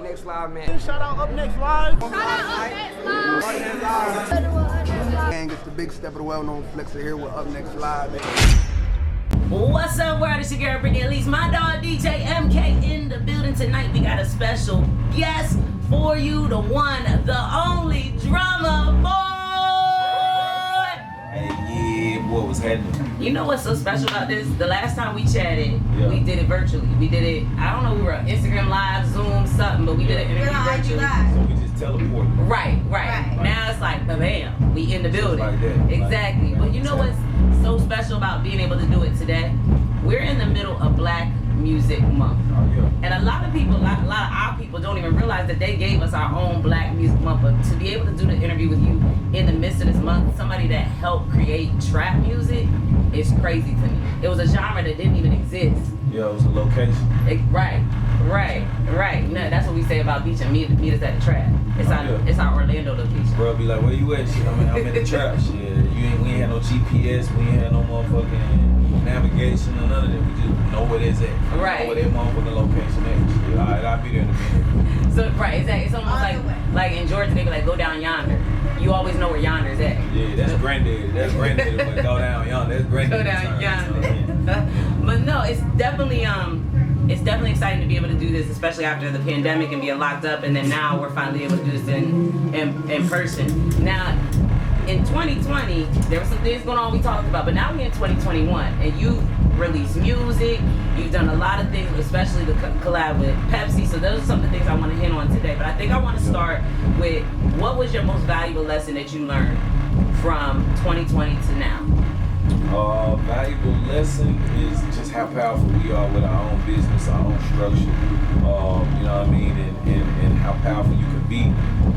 Next Live, man. Shout out Up Next Live. Shout out Up Next Live. Gang, it's the big step of the well-known flexer here with Up Next Live, man. What's up, world? It's your girl, Brittany, Elyse. My dog, DJ MK, in the building tonight. We got a special guest for you, the one, the only Drumma boy. Hey, yeah, boy, what's happening? You know what's so special about this? The last time we chatted, we did it virtually. We did it, I don't know, we were on Instagram Live, Zoom, something, but we did an interview virtually. So we just teleported. Right. Now it's like, bam, we in the building. Like that. Exactly. But you know what's so special about being able to do it today? We're in the middle of Black Music Month. Oh, yeah. And a lot of people, a lot of our people don't even realize that they gave us our own Black Music Month. But to be able to do the interview with you in the midst of this month, somebody that helped create trap music, is crazy to me. It was a genre that didn't even exist. Yeah, it was a location. Right. No, that's what we say about beach and meet us at the trap. It's our Orlando location. Bro, be like, where you at? Shit, I'm in the trap. Shit, we ain't had no GPS. We ain't had no motherfucking navigation or none of that. We just know where it's at. Right. Know where that motherfucking location at. Shit, all right, I'll be there in a minute. So exactly. It's almost like in Georgia they be like, go down yonder. You always know where yonder's at. Yeah, that's granddaddy. But go down yonder. That's granddaddy. Go down yonder. But no, it's definitely exciting to be able to do this, especially after the pandemic and being locked up, and then now we're finally able to do this in person. Now, in 2020, there were some things going on we talked about, but now we're in 2021, and you've released music, you've done a lot of things, especially the collab with Pepsi, so those are some of the things I want to hit on today. But I think I want to start with, what was your most valuable lesson that you learned from 2020 to now? Valuable lesson is just how powerful we are with our own business, our own structure. You know what I mean? And how powerful you can be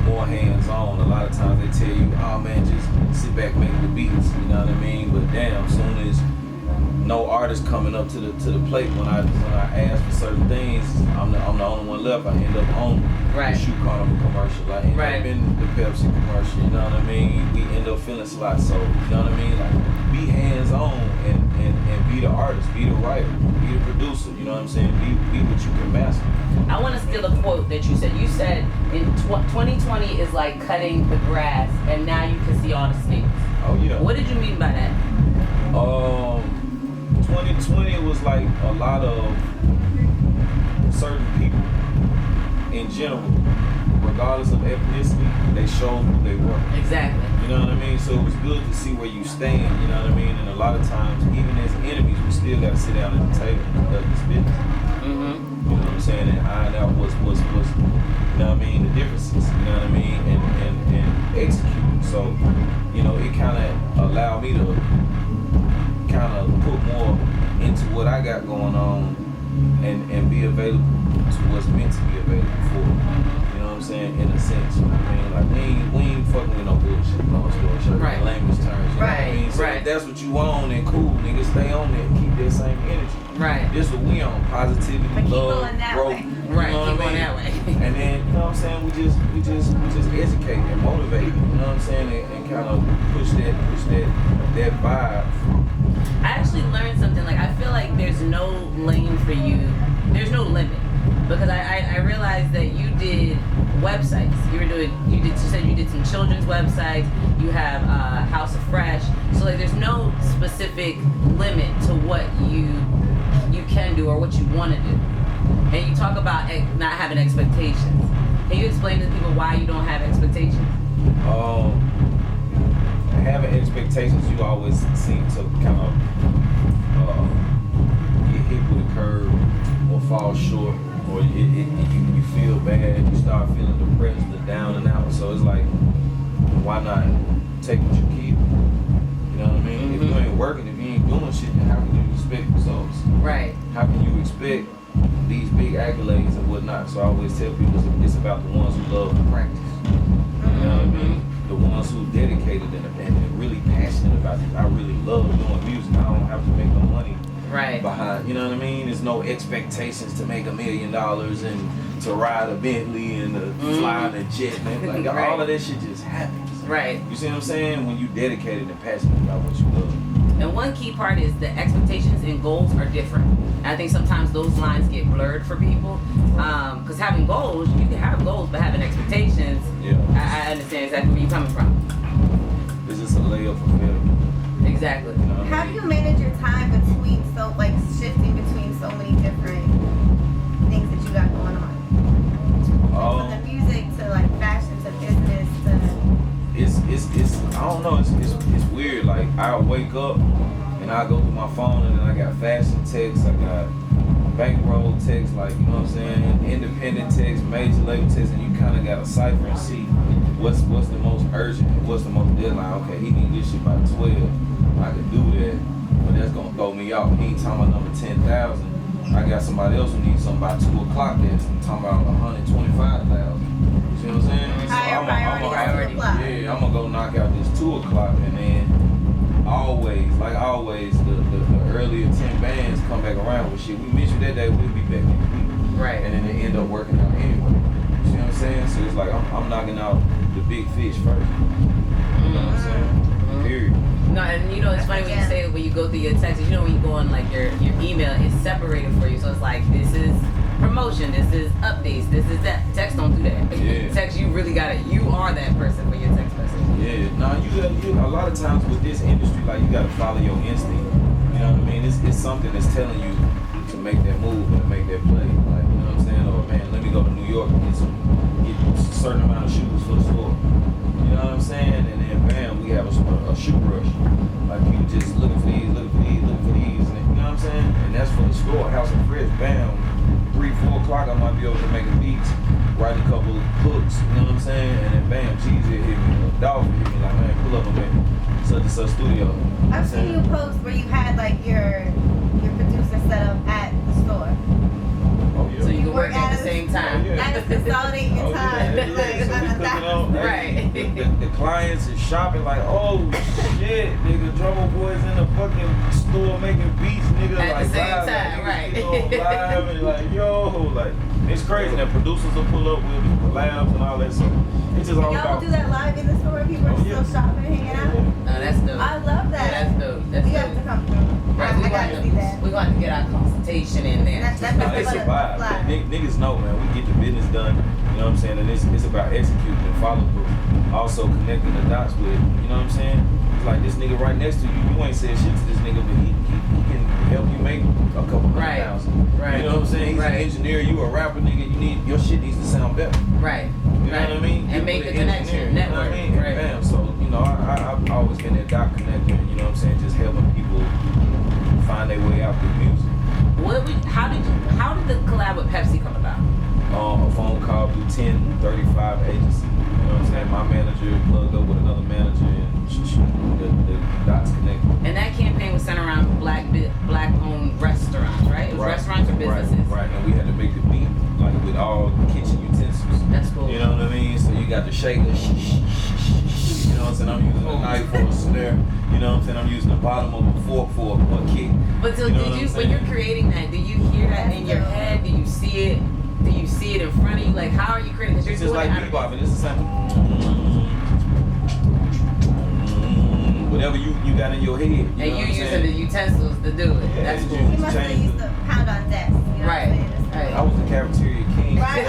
more hands-on. A lot of times they tell you, oh man, just sit back, make the beats. You know what I mean? But damn, soon as no artist coming up to the plate when I ask for certain things, I'm the only one left. I end up on the Shoe Carnival commercial. I end up in the Pepsi commercial. You know what I mean? We end up feeling slots. So you know what I mean? Like, be hands-on and be the artist, be the writer, be the producer. You know what I'm saying? Be what you can master. I want to steal a quote that you said. You said in 2020 is like cutting the grass, and now you can see all the snakes. Oh yeah. What did you mean by that? 2020 was like a lot of certain people in general, regardless of ethnicity, they showed who they were. Exactly. You know what I mean? So it was good to see where you stand, you know what I mean? And a lot of times, even as enemies, we still got to sit down at the table and conduct this business. Mm-hmm. You know what I'm saying? And iron out what's you know what I mean, the differences, you know what I mean? And execute. So, you know, it kind of allowed me to kind of put more into what I got going on and be available to what's meant to be available for. You know what I'm saying? In a sense, you know what I mean? Like, we ain't fucking with no bullshit, long story short. Language terms, you know what I mean? So if that's what you on, then cool, nigga, stay on that, keep that same energy. This what we on, positivity, love, growth. Keep going that way. And then, you know what I'm saying, we just educate and motivate, you know what I'm saying, and kind of push that vibe. I actually learned something, like, I feel like there's no lane for you, there's no limit. Because I realized that you did websites. You said you did some children's websites, you have House of Fresh. So like there's no specific limit to what you can do or what you want to do. And you talk about not having expectations. Can you explain to people why you don't have expectations? Having expectations, you always seem to kind of get hit with a curve or fall short, or you feel bad, you start feeling depressed, the down and out. So it's like, why not take what you keep? You know what I mean? Mm-hmm. If you ain't working, if you ain't doing shit, then how can you expect results? Right. How can you expect these big accolades and whatnot? So I always tell people it's about the ones who love to practice. You know what I mean? The ones who dedicated and really passionate about it. I really love doing music. I don't have to make no money behind, you know what I mean? There's no expectations to make $1 million and to ride a Bentley and to fly in a jet, man. Like all of that shit just happens. Right. You see what I'm saying? When you dedicated and passionate about what you love. And one key part is the expectations and goals are different. And I think sometimes those lines get blurred for people. Because having goals, you can have goals, but having expectations, I understand exactly where you're coming from. It's just a layup for failure. Exactly. You know? How do you manage your time between shifting between so many different things that you got going on? From the music to like fashion to business to. It's I don't know. It's weird. Like I wake up and I go through my phone and then I got fashion texts, I got bankroll texts, like you know what I'm saying, independent texts, major label texts, and you kind of got to cipher and see what's the most urgent and what's the most deadline. Okay, he need this shit by 12. I can do that, but that's gonna throw me off. He ain't talking about number 10,000. I got somebody else who needs something by 2 o'clock. That's talking about 125,000. You see what I'm saying? Higher priority. I'm gonna go knock out this 2 o'clock, and then always, the earlier 10 bands come back around with shit. We miss you that day, we'll be back next week. Right. And then they end up working out anyway. You see what I'm saying? So it's like I'm knocking out the big fish first. You know what I'm saying? Period. No, and you know it's funny when you say when you go through your texts, you know when you go on like your email, it's separated for you. So it's like this is promotion, this is updates, this is that. Text don't do that. Yeah. Text, you really got it. You are that person for your text message. Yeah. Nah, you a lot of times with this industry, like you gotta follow your instinct. You know what I mean? It's something that's telling you to make that move and to make that play. Like you know what I'm saying? Or man, let me go to New York and get a certain amount of shoes for the store. You know what I'm saying? And then bam, we have a shoe rush. Like people just looking for these, and you know what I'm saying? And that's for the store, House of Fresh, bam. 3-4 o'clock I might be able to make a beat, write a couple of hooks, you know what I'm saying? And then bam, Jeezy hit me, Dolphin hit me, like man, pull up on me. Such and such studio. I've seen you post where you had like your producer set up at the store. Oh yeah. So you can work at the same time. Yeah. I just consolidate your time. Yeah. So we cooking on, Right. The clients is shopping like, oh shit, nigga, Drumma boys in the fucking store making beats, nigga. At like the same live, time, like, right. You know, live and like, yo, like, it's crazy that producers will pull up with the collabs and all that stuff. It's just all Y'all about. do that live in the store? People are still shopping and hanging out? Oh, that's dope. I love that. Yeah, that's dope. That's We dope. have to come through. Right, I gotta see that. We're going to get our consultation in there. That's Nah, it's a vibe. Niggas know, man. We get the business done. You know what I'm saying? And it's about executing and follow through. Also connecting the dots with, you know what I'm saying? It's like this nigga right next to you. You ain't said shit to this nigga, but he can help you make a couple $100,000. Right. You know what I'm saying? He's an engineer. You a rapper, nigga. Your shit needs to sound better. Right. You know what I mean? And make the connection, You know what I network. mean? Right. Bam. So you know, I've always been that dot connector. You know what I'm saying? Just helping people find their way out through music. How did the collab with Pepsi come about? A phone call through 1035 agency. You know what I'm saying? My manager plugged up with another manager and the dots connected. And that campaign was centered around black-owned restaurants, right? It was restaurants or businesses. Right. And we had to make the beat like with all kitchen utensils. That's cool. You know what I mean? So you got the shaker. You know what I'm saying? I'm using a knife for a snare. You know what I'm saying? I'm using the bottom of a fork for a kick. But so when you're creating that, do you hear that in your head? Do you see it? Do you see it in front of you? Like, how are you creating? Because It's you're just doing like it bebopping. It's the same. Whatever you got in your head. You know and you're what I'm using saying? the utensils to do it. Yeah, That's it's cool. just- You must have used to pound on desk. You know what I'm Right. saying? I Right. was the cafeteria king. Right.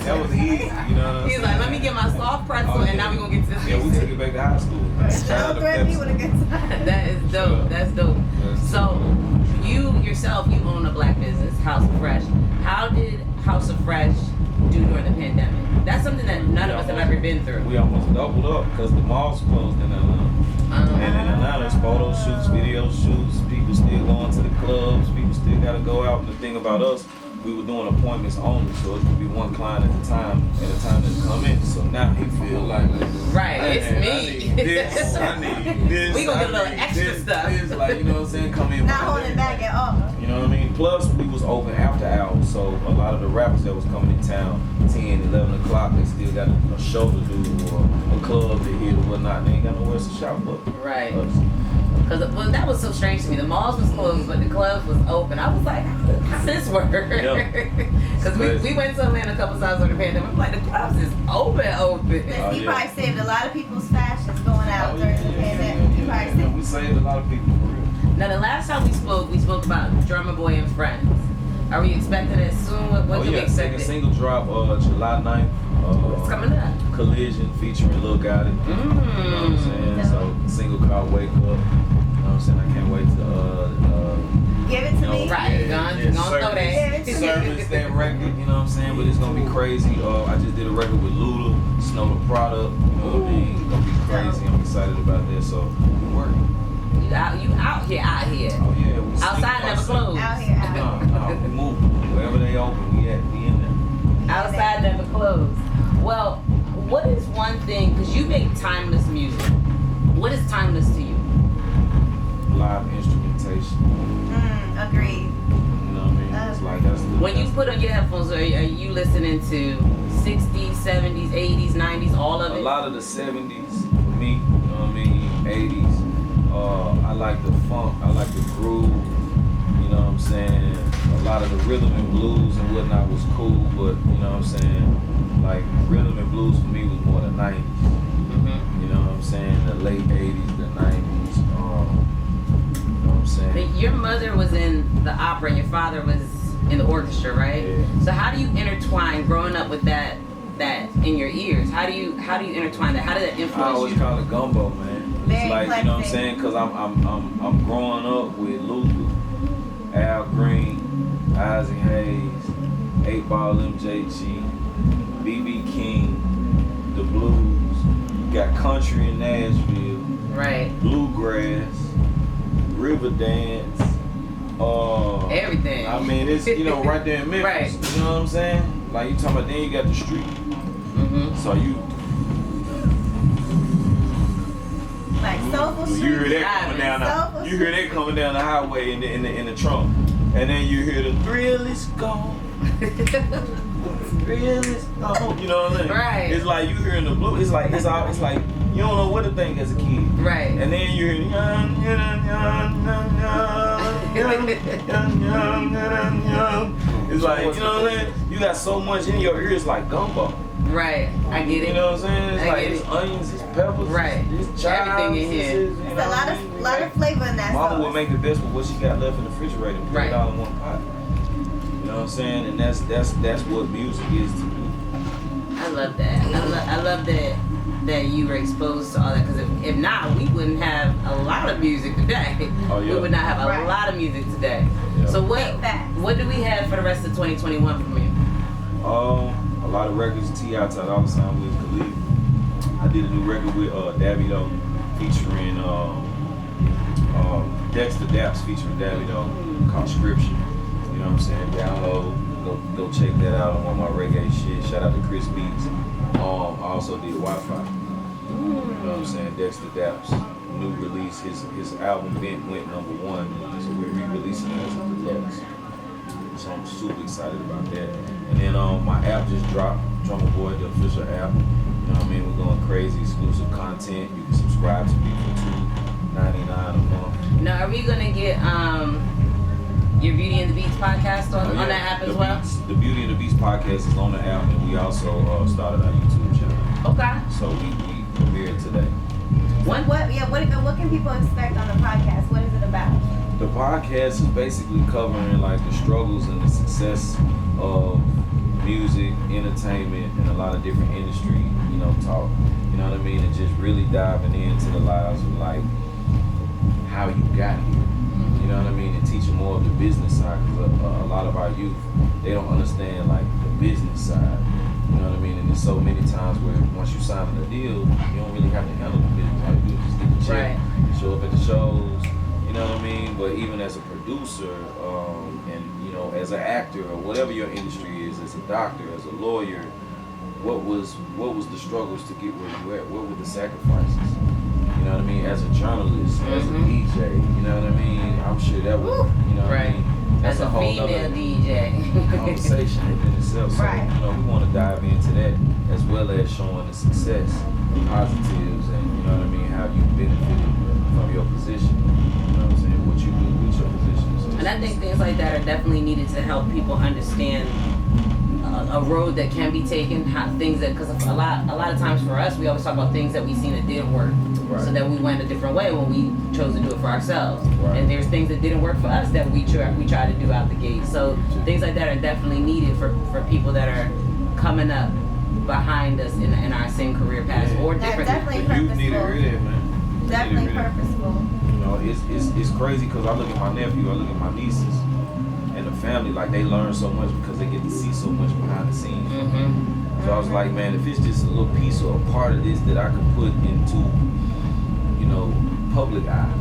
That was easy. You know what I'm He's saying? like, let me get my soft pretzel, Oh, and yeah. now we're gonna get to this. Yeah, we music. took it back to high school. Shout out Don't to threaten me Pepsi. with a good time. That is dope. That's dope. So, you yourself, you own a black business, House of Fresh. How did House of Fresh do during the pandemic? That's something that none of us have ever been through. We almost doubled up because the malls closed in Atlanta. And in Atlanta, it's photo shoots, video shoots. People still going to the clubs. People still got to go out. And the thing about us, we were doing appointments only, so it could be one client at a time to come in. So now he feel like, Right, it's man, me. I need this. I need this. We gonna I get a little need extra this, stuff. This, like, you know what I'm saying? Come in. Not holding back at all. You know what I mean? Plus, we was open after hours, so a lot of the rappers that was coming in town, 10, 11 o'clock, they still got a show to do or a club to hit or whatnot. They ain't got nowhere to shop but Right. us. Because that was so strange to me. The malls was closed, but the clubs was open. I was like, how does this work? Because we went to Atlanta a couple times during the pandemic. I'm like, the clubs is open. You probably saved a lot of people's fashions going out during the pandemic. We saved a lot of people for real. Now, the last time we spoke about Drumma Boy and Friends. Are we expecting it soon? What can we expect? Second single drop July 9th. It's coming up. Collision featuring Lil Gotti. You know what I'm saying? So single called Wake Up. You know what I'm saying? I can't wait to give it to me. Right, gonna throw that. Service that record, you know what I'm saying? But it's gonna be crazy. I just did a record with Luda, Snow the Product, you know what I mean? It's gonna be crazy. I'm excited about that. So we working. You out here. Oh yeah, we outside never closed. Out here. No, we moving. Wherever they open, we in there. Outside never closed. Well, what is one thing, because you make timeless music. What is timeless to you? Live instrumentation. Agreed. You know what I mean? It's like that's the when you put on your headphones, are you listening to 60s, 70s, 80s, 90s, all of it? A lot of the 70s for me, you know what I mean? 80s. I like the funk, I like the groove, you know what I'm saying? A lot of the rhythm and blues and whatnot was cool, but you know what I'm saying? Like rhythm and blues for me was more the 90s. You know what I'm saying? The late 80s, the 90s. You know what I'm saying? But your mother was in the opera and your father was in the orchestra, right? Yeah. So how do you intertwine growing up with that in your ears? How do you intertwine that? How did that influence you? I always call it gumbo, man. It's Very like, you know what I'm saying? Because I'm growing up with Luther, Al Green, Isaac Hayes, 8 Ball MJG, BB King, the blues. You got country in Nashville, right? Bluegrass, river dance, everything. I mean, it's right there in Memphis. Right. You know what I'm saying? Like you talking about, then you got the street. So you. Like soulful You street. hear that coming down. You hear that coming down the highway in the trunk, and then you hear the thrill is gone. Thrill is gone. You know what I'm saying? Right. It's like you hearing the blue. It's like you don't know what to think as a kid. Right. And then you hear it's like, you know what I'm saying? You got so much in your ears like gumbo. Right, I get it. You know what I'm saying? It's like it's onions, it's peppers, right? It's chives, everything in here. It's a lot of flavor in that sauce. Mama would make the best with what she got left in the refrigerator and put it all in one pot. You know what I'm saying? And that's what music is to me. I love that. I love that you were exposed to all that, because if not, we wouldn't have a lot of music today. Oh, yeah. We would not have a lot of music today. Yeah. So what do we have for the rest of 2021 from you? A lot of records. T.I. all the time with Khalid. I did a new record with Davido featuring Dexter Daps featuring Davido called Scripture. You know what I'm saying? Download, go check that out. I'm on my reggae shit. Shout out to Chris Beats. I also did Wi-Fi. You know what I'm saying? Dexter Daps, new release. His album went #1, so we're re-releasing it as a deluxe. So I'm super excited about that. And then my app just dropped, Drumma Boy, the official app. You know what I mean? We're going crazy, exclusive content. You can subscribe to me for $2.99 a month. Now, are we gonna get your Beauty and the Beats podcast on that app as well? The Beauty and the Beats podcast is on the app, and we also started our YouTube channel. Okay. So we premiered today. What can people expect on the podcast? What is it about? The podcast is basically covering like the struggles and the success of music, entertainment, and a lot of different industry, talk. You know what I mean? And just really diving into the lives of like how you got here. You know what I mean? And teaching more of the business side, because a lot of our youth, they don't understand like the business side. You know what I mean? And there's so many times where once you sign a deal, you don't really have to handle the business. All you do is just get the check, show up at the shows. You know what I mean? But even as a producer, and as an actor or whatever your industry is, as a doctor, as a lawyer, what was the struggles to get where you at? What were the sacrifices? You know what I mean? As a journalist, as a DJ, you know what I mean? I'm sure that was, you know what I mean? As that's a whole female nother DJ. conversation within itself. So, Right. you know, we want to dive into that as well as showing the success, the positives, and you know what I mean, how you benefited from your position. You know what I'm saying? What you do with your position. So And I think things like that are definitely needed to help people understand a road that can be taken, how things that, because a lot of times for us, we always talk about things that we seen that didn't work, Right. so that we went a different way when we chose to do it for ourselves. Right. And there's things that didn't work for us that we try to do out the gate. So things like that are definitely needed for people that are coming up behind us in our same career paths or That's different. definitely the youth need it purposeful. really, man. They Definitely need it really. purposeful. You know, it's crazy because I look at my nephew, I look at my nieces, and the family, like they learn so much because they get to see so much behind the scenes. Mm-hmm. So I was like, man, if it's just a little piece or a part of this that I could put into, you know, public eye,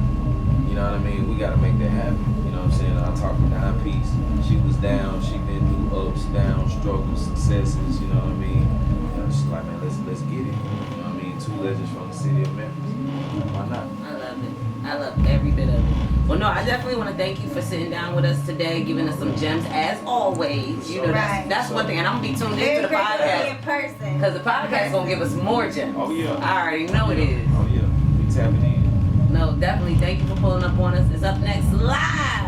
you know what I mean? We got to make that happen. You know what I'm saying? I talked to Nine Piece. She was down. She been through ups, downs, struggles, successes. You know what I mean? And I was just like, man, let's get it. You know what I mean? Two legends from the city of Memphis. Why not? I love it. I love every bit of it. Well, no, I definitely want to thank you for sitting down with us today, giving us some gems as always. You know, Right. that's one thing, and I'm gonna be tuned Very into the grateful to be in podcast person. because the podcast gonna give us more gems. Oh, yeah. I already know it is. Oh, yeah. We tapping in. No, definitely. Thank you for pulling up on us. It's up next live.